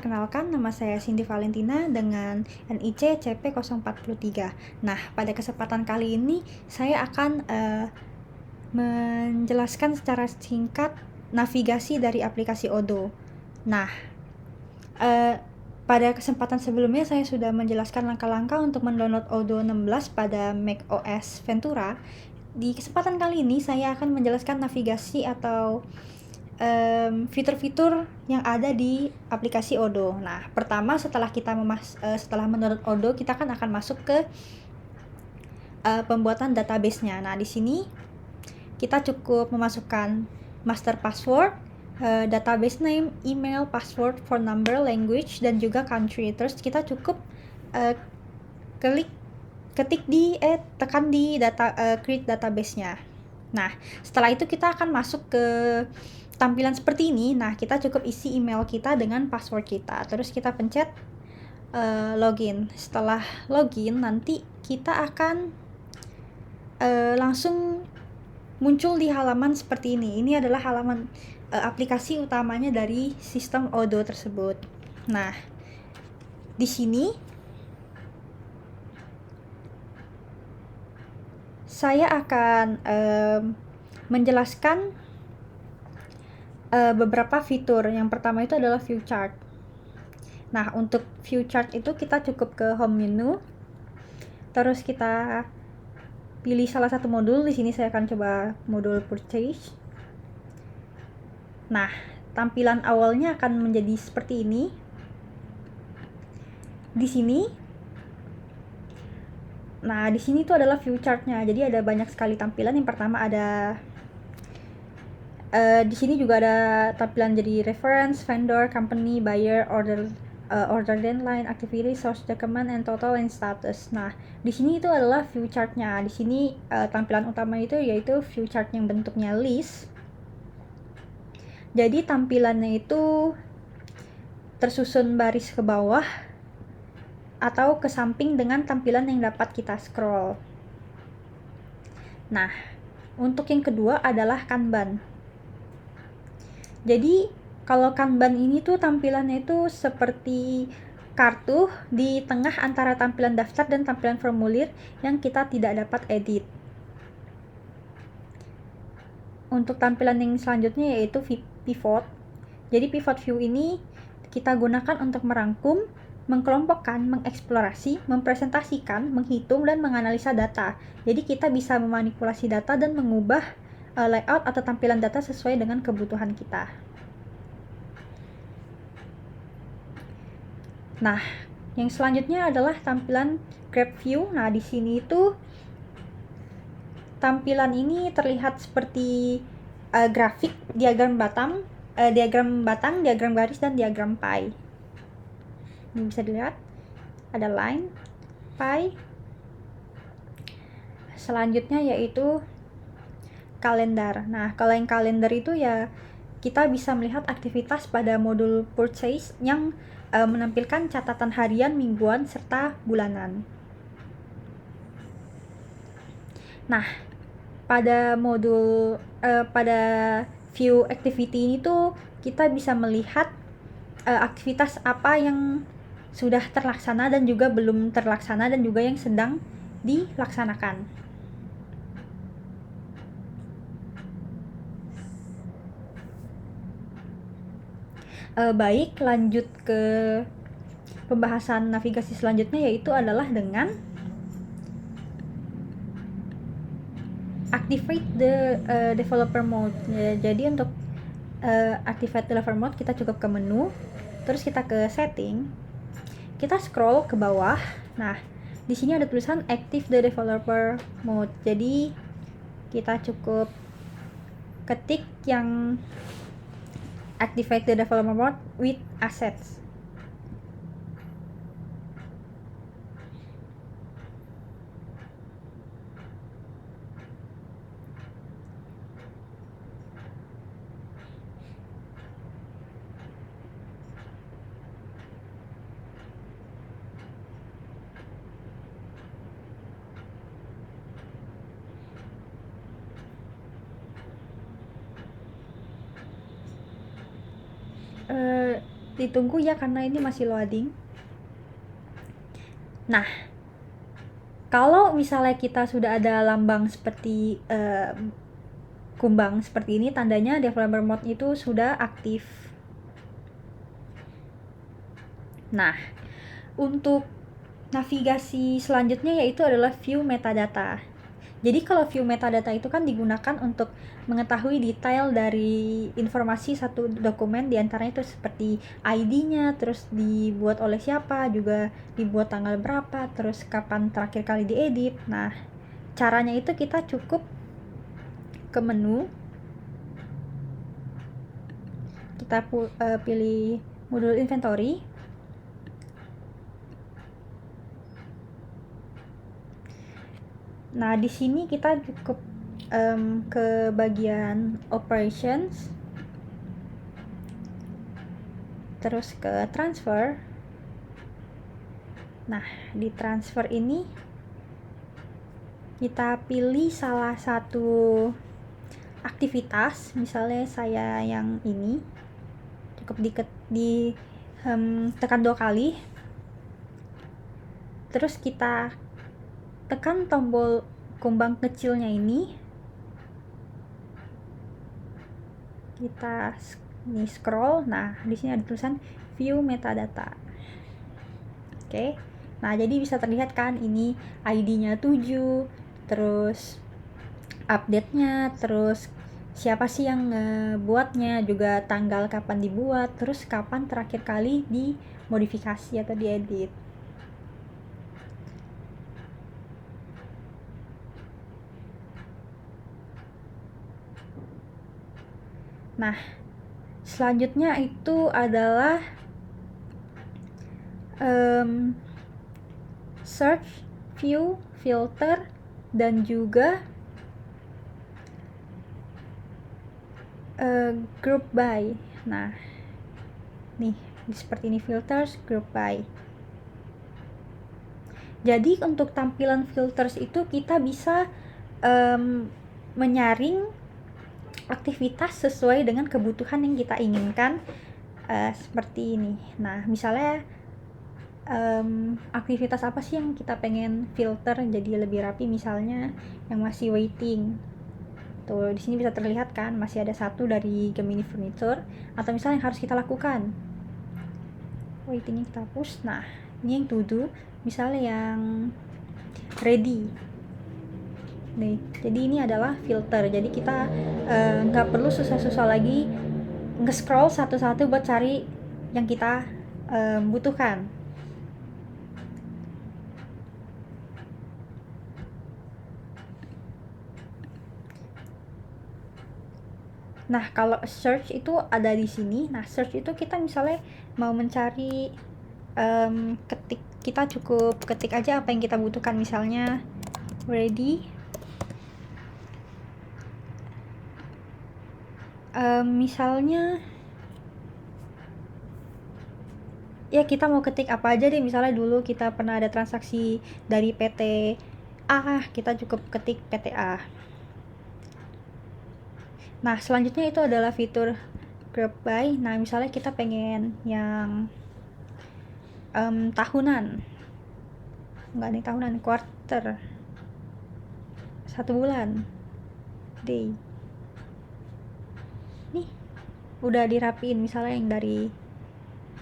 perkenalkan, nama saya Cindy Valentina dengan NIC CP043. Nah, pada kesempatan kali ini saya akan menjelaskan secara singkat navigasi dari aplikasi Odoo. Nah, pada kesempatan sebelumnya saya sudah menjelaskan langkah-langkah untuk mendownload Odoo 16 pada macOS Ventura. Di kesempatan kali ini saya akan menjelaskan navigasi atau fitur-fitur yang ada di aplikasi Odoo. Nah, pertama setelah kita setelah mendownload Odoo, kita kan akan masuk ke pembuatan database-nya. Nah, di sini kita cukup memasukkan master password, database name, email, password, phone number, language, dan juga country. Terus kita cukup tekan di create database-nya. Nah, setelah itu kita akan masuk ke tampilan seperti ini. Nah, kita cukup isi email kita dengan password kita. Terus kita pencet login. Setelah login, nanti kita akan langsung muncul di halaman seperti ini. Ini adalah halaman aplikasi utamanya dari sistem Odoo tersebut. Nah, di sini saya akan menjelaskan beberapa fitur. Yang pertama itu adalah view chart. Nah, untuk view chart itu kita cukup ke home menu. Terus kita pilih salah satu modul. Di sini saya akan coba modul purchase. Nah, tampilan awalnya akan menjadi seperti ini. Di sini itu adalah view chart-nya. Jadi ada banyak sekali tampilan. Yang pertama ada di sini juga ada tampilan jadi reference, vendor, company, buyer, order deadline, activity, source document, and total and status. Nah, di sini itu adalah view chart-nya. Di sini tampilan utama itu yaitu view chart yang bentuknya list. Jadi tampilannya itu tersusun baris ke bawah atau ke samping dengan tampilan yang dapat kita scroll. Nah, untuk yang kedua adalah Kanban. Jadi kalau Kanban ini tuh tampilannya itu seperti kartu di tengah antara tampilan daftar dan tampilan formulir yang kita tidak dapat edit. Untuk tampilan yang selanjutnya yaitu pivot. Jadi pivot view ini kita gunakan untuk merangkum, mengkelompokkan, mengeksplorasi, mempresentasikan, menghitung, dan menganalisa data. Jadi kita bisa memanipulasi data dan mengubah layout atau tampilan data sesuai dengan kebutuhan kita. Nah, yang selanjutnya adalah tampilan graph view. Nah, di sini itu tampilan ini terlihat seperti grafik, diagram batang, diagram garis, dan diagram pie. Ini bisa dilihat ada line, pie. Selanjutnya yaitu kalender. Nah, kalau yang kalender itu ya kita bisa melihat aktivitas pada modul purchase yang menampilkan catatan harian, mingguan, serta bulanan. Nah, pada modul pada view activity ini tuh kita bisa melihat aktivitas apa yang sudah terlaksana dan juga belum terlaksana dan juga yang sedang dilaksanakan. Baik, lanjut ke pembahasan navigasi selanjutnya, yaitu adalah dengan activate the developer mode. Jadi untuk activate developer mode kita cukup ke menu, terus kita ke setting, kita scroll ke bawah. Nah, di sini ada tulisan active the developer mode. Jadi kita cukup ketik yang activate the developer mode with assets. ditunggu ya karena ini masih loading. Nah, kalau misalnya kita sudah ada lambang seperti kumbang seperti ini, tandanya developer mode itu sudah aktif. Nah, untuk navigasi selanjutnya yaitu adalah view metadata. Jadi kalau view metadata itu kan digunakan untuk mengetahui detail dari informasi satu dokumen, diantaranya itu seperti ID-nya, terus dibuat oleh siapa, juga dibuat tanggal berapa, terus kapan terakhir kali diedit. Nah, caranya itu kita cukup ke menu, kita pilih modul inventory. Nah, di sini kita cukup ke bagian operations, terus ke transfer. Nah, di transfer ini kita pilih salah satu aktivitas, misalnya saya yang ini, cukup tekan 2 kali, terus kita tekan tombol kumbang kecilnya ini, kita ini scroll. Nah, di sini ada tulisan view metadata. Oke. Nah, jadi bisa terlihat kan ini ID-nya 7, terus update-nya, terus siapa sih yang buatnya, juga tanggal kapan dibuat, terus kapan terakhir kali dimodifikasi atau diedit. Nah, selanjutnya itu adalah search, view, filter, dan juga group by. Nah, nih seperti ini, filters, group by. Jadi untuk tampilan filters itu kita bisa menyaring aktivitas sesuai dengan kebutuhan yang kita inginkan, seperti ini. Nah, misalnya aktivitas apa sih yang kita pengen filter jadi lebih rapi, misalnya yang masih waiting. Tuh, di sini bisa terlihat kan masih ada satu dari Gemini Furniture, atau misalnya yang harus kita lakukan. Waitingnya kita hapus. Nah, ini yang to do, misalnya yang ready. Nih, jadi ini adalah filter. Jadi kita nggak perlu susah-susah lagi nge-scroll satu-satu buat cari yang kita butuhkan. Nah, kalau search itu ada di sini. Nah, search itu kita misalnya mau mencari, kita cukup ketik aja apa yang kita butuhkan, misalnya ready. Misalnya ya kita mau ketik apa aja deh, misalnya dulu kita pernah ada transaksi dari PT A, kita cukup ketik PT A. Nah, selanjutnya itu adalah fitur group by. Nah, misalnya kita pengen yang tahunan, enggak nih tahunan, quarter, 1 bulan, day. Nih, udah dirapiin, misalnya yang dari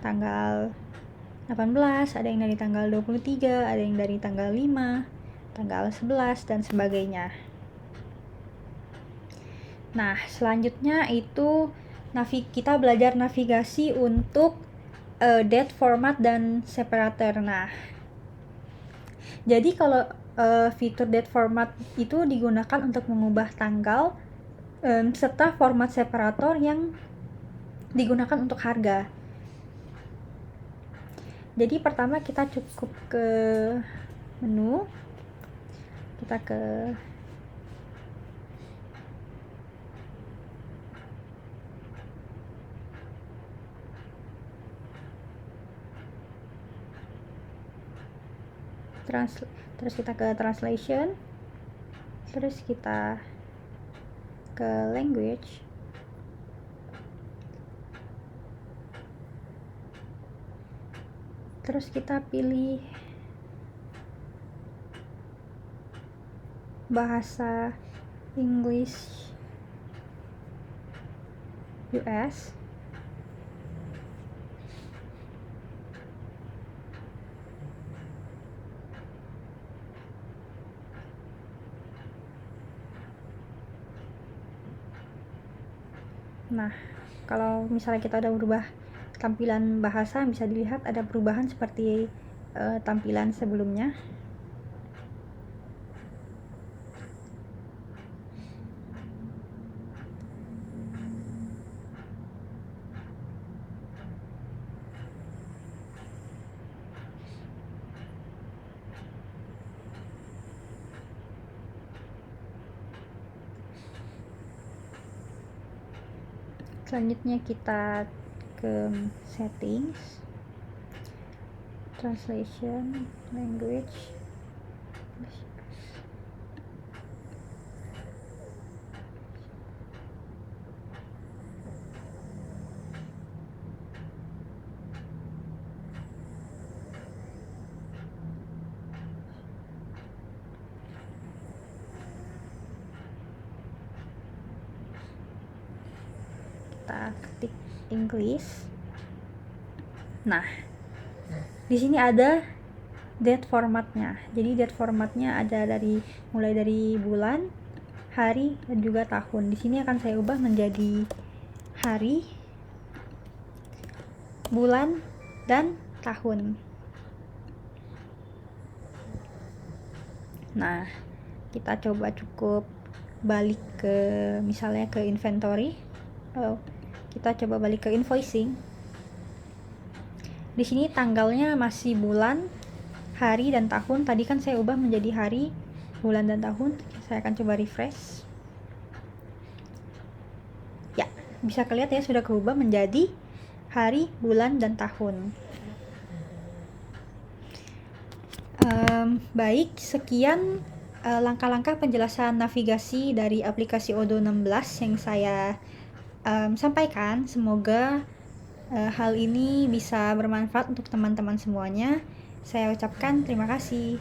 tanggal 18, ada yang dari tanggal 23, ada yang dari tanggal 5, tanggal 11, dan sebagainya. Nah, selanjutnya itu kita belajar navigasi untuk date format dan separator. Nah, jadi kalau fitur date format itu digunakan untuk mengubah tanggal serta format separator yang digunakan untuk harga. Jadi pertama kita cukup ke menu, kita ke terus kita ke translation, terus kita ke language, Terus kita pilih bahasa English US. Nah, kalau misalnya kita udah berubah tampilan bahasa, bisa dilihat ada perubahan seperti tampilan sebelumnya. Selanjutnya kita ke settings, translation, language. Kita ketik English. Nah, di sini ada date formatnya. Jadi date formatnya ada mulai dari bulan, hari, dan juga tahun. Di sini akan saya ubah menjadi hari, bulan, dan tahun. Nah, kita cukup balik ke misalnya ke inventory. Kita coba balik ke invoicing. Di sini tanggalnya masih bulan, hari, dan tahun. Tadi kan saya ubah menjadi hari, bulan, dan tahun. Saya akan coba refresh. Ya, bisa kelihatan ya sudah berubah menjadi hari, bulan, dan tahun. Baik, sekian langkah-langkah penjelasan navigasi dari aplikasi Odoo 16 yang saya sampaikan. Semoga hal ini bisa bermanfaat untuk teman-teman semuanya. Saya ucapkan terima kasih.